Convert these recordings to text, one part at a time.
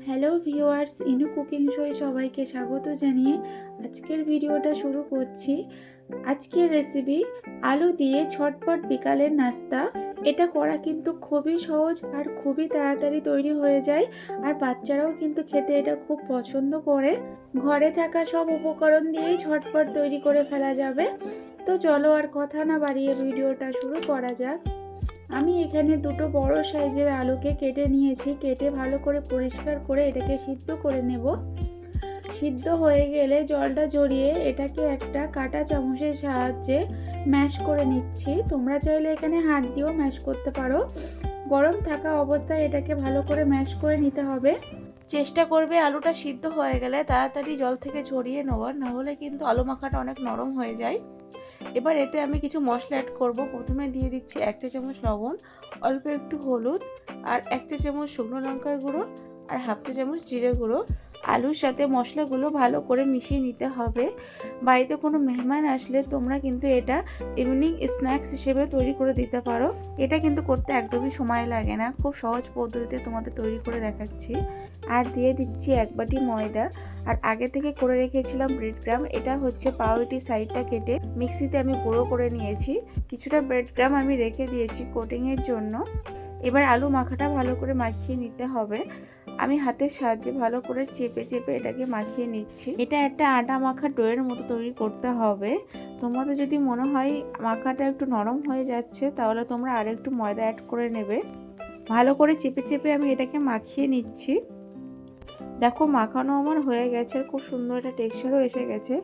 Hello viewers, ইনু cooking শোয়ে সবাইকে স্বাগত জানিয়ে আজকের ভিডিওটা শুরু করছি। আজকের রেসিপি আলু দিয়ে ঝটপট বিকালের নাস্তা। এটা করা কিন্তু খুবই সহজ আর খুবই তাড়াতাড়ি তৈরি হয়ে যায়, আর বাচ্চারাও কিন্তু খেতে এটা খুব পছন্দ করে। ঘরে থাকা সব উপকরণ দিয়েই ঝটপট তৈরি করে ফেলা যাবে। তো চলো আর কথা না বাড়িয়ে ভিডিওটা শুরু করা যাক। আমি এখানে দুটো বড় সাইজের আলুকে কেটে নিয়েছি। কেটে ভালো করে পরিষ্কার করে এটাকে সিদ্ধ করে নেব। সিদ্ধ হয়ে গেলে জলটা ঝরিয়ে এটাকে একটা কাঁটা চামচের সাহায্যে ম্যাশ করে নিচ্ছি। তোমরা চাইলে এখানে হাত দিয়েও ম্যাশ করতে পারো। গরম থাকা অবস্থায় এটাকে ভালো করে ম্যাশ করে নিতে হবে। চেষ্টা করবে আলুটা সিদ্ধ হয়ে গেলে তাড়াতাড়ি জল থেকে ঝরিয়ে নেওয়ার, নাহলে কিন্তু আলু মাখাটা অনেক নরম হয়ে যায়। এবার এতে আমি কিছু মশলা অ্যাড করব। প্রথমে দিয়ে দিচ্ছি 1 চা চামচ লবণ, অল্প একটু হলুদ, আর 1 চা চামচ শুকনো লঙ্কার গুঁড়ো, আর হাফ চা চামচ জিরে গুঁড়ো। আলুর সাথে মশলাগুলো ভালো করে মিশিয়ে নিতে হবে। বাড়িতে কোনো মেহমান আসলে তোমরা কিন্তু এটা ইভিনিং স্ন্যাক্স হিসেবে তৈরি করে দিতে পারো। এটা কিন্তু করতে একদমই সময় লাগে না, খুব সহজ পদ্ধতিতে তোমাদের তৈরি করে দেখাচ্ছি। আর দিয়ে দিচ্ছি 1 বাটি ময়দা, আর আগে থেকে করে রেখেছিলাম ব্রেড ক্রাম। এটা হচ্ছে পাউরুটির সাইডটা কেটে মিক্সিতে আমি গুঁড়ো করে নিয়েছি। কিছুটা ব্রেড ক্রাম আমি রেখে দিয়েছি কোটিংয়ের জন্য। এবার আলু মাখাটা ভালো করে মাখিয়ে নিতে হবে। আমি হাতের সাহায্যে ভালো করে চেপে চেপে এটাকে মাখিয়ে নিচ্ছি। এটা একটা আটা মাখা ডোয়ের মতো তৈরি করতে হবে। তোমাদের যদি মনে হয় মাখাটা একটু নরম হয়ে যাচ্ছে, তাহলে তোমরা আর একটু ময়দা অ্যাড করে নেবে। ভালো করে চেপে চেপে আমি এটাকে মাখিয়ে নিচ্ছি। দেখো মাখানো আমার হয়ে গেছে, খুব সুন্দর একটা টেক্সচারও এসে গেছে।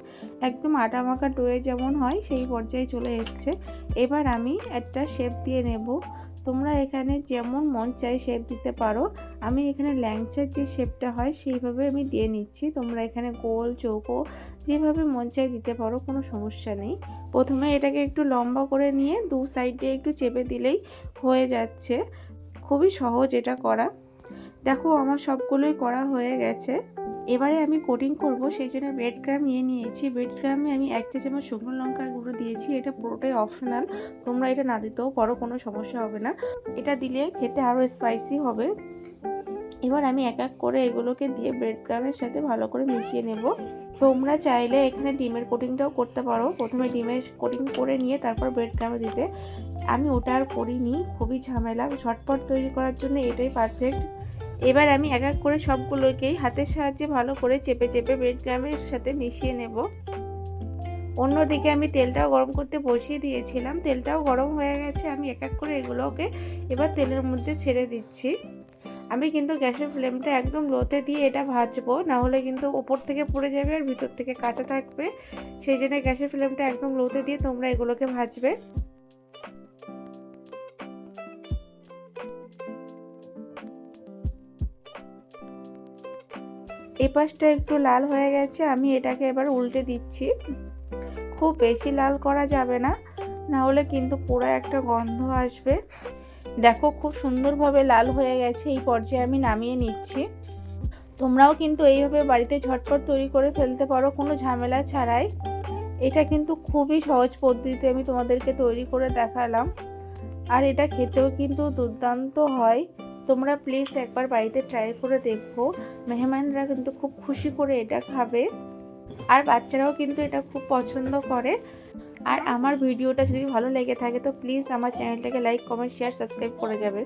একদম আটা মাখা ডোয়ে যেমন হয় সেই পর্যায়ে চলে এসেছে। এবার আমি একটা শেপ দিয়ে নেব। তোমরা এখানে যেমন মন চাই শেপ দিতে পারো। আমি এখানে ল্যাংচার যে শেপটা হয় সেইভাবে আমি দিয়ে নিচ্ছি। তোমরা এখানে গোল চৌকো যেভাবে মন চাই দিতে পারো, কোনো সমস্যা নেই। প্রথমে এটাকে একটু লম্বা করে নিয়ে দু সাইডে একটু চেপে দিলেই হয়ে যাচ্ছে। খুবই সহজ এটা করা। দেখো আমার সবগুলোই করা হয়ে গেছে। এবারে আমি কোটিং করব, সেই জন্য ব্রেড ক্রাম নিয়েছি। ব্রেড ক্রামে আমি 1 চা চামচ শুকনো লঙ্কার গুঁড়ো দিয়েছি। এটা পুরোটাই অপশনাল, তোমরা এটা না দিতেও পারো, কোনো সমস্যা হবে না। এটা দিলে খেতে আরও স্পাইসি হবে। এবার আমি এক এক করে এগুলোকে দিয়ে ব্রেড ক্রামের সাথে ভালো করে মিশিয়ে নেব। তোমরা চাইলে এখানে ডিমের কোটিংটাও করতে পারো। প্রথমে ডিমের কোটিং করে নিয়ে তারপর ব্রেড ক্রামে দিতে। আমি ওটা আর করিনি, খুবই ঝামেলা। ঝটপট তৈরি করার জন্য এটাই পারফেক্ট। এবার আমি এক এক করে সবগুলোকেই হাতের সাহায্যে ভালো করে চেপে চেপে ব্রেড ক্রামের সাথে মিশিয়ে নেব। অন্যদিকে আমি তেলটাও গরম করতে বসিয়ে দিয়েছিলাম। তেলটাও গরম হয়ে গেছে। আমি এক এক করে এগুলোকে এবার তেলের মধ্যে ছেড়ে দিচ্ছি। আমি কিন্তু গ্যাসের ফ্লেমটা একদম লোতে দিয়ে এটা ভাজবো, না হলে কিন্তু ওপর থেকে পুড়ে যাবে আর ভিতর থেকে কাঁচা থাকবে। সেই জন্য গ্যাসের ফ্লেমটা একদম লোতে দিয়ে তোমরা এগুলোকে ভাজবে। এই পাশটা একটু লাল হয়ে গেছে, আমি এটাকে এবার উল্টে দিচ্ছি। খুব বেশি লাল করা যাবে না, না হলে কিন্তু পুরো একটা গন্ধ আসবে। দেখো খুব সুন্দরভাবে লাল হয়ে গেছে। এই পর্যায়ে আমি নামিয়ে নিচ্ছি। তোমরাও কিন্তু এইভাবে বাড়িতে ঝটপট তৈরি করে ফেলতে পারো, কোনো ঝামেলা ছাড়াই। এটা কিন্তু খুবই সহজ পদ্ধতিতে আমি তোমাদেরকে তৈরি করে দেখালাম, আর এটা খেতেও কিন্তু দুর্দান্ত হয়। তোমরা প্লিজ একবার বাড়িতে ট্রাই করে দেখো। মেহমানরা কিন্তু খুব খুশি করে এটা খাবে, আর বাচ্চারাও কিন্তু এটা খুব পছন্দ করে। আর আমার ভিডিওটা যদি ভালো লেগে থাকে তো প্লিজ আমার চ্যানেলটাকে লাইক, কমেন্ট, শেয়ার, সাবস্ক্রাইব করে যাবে।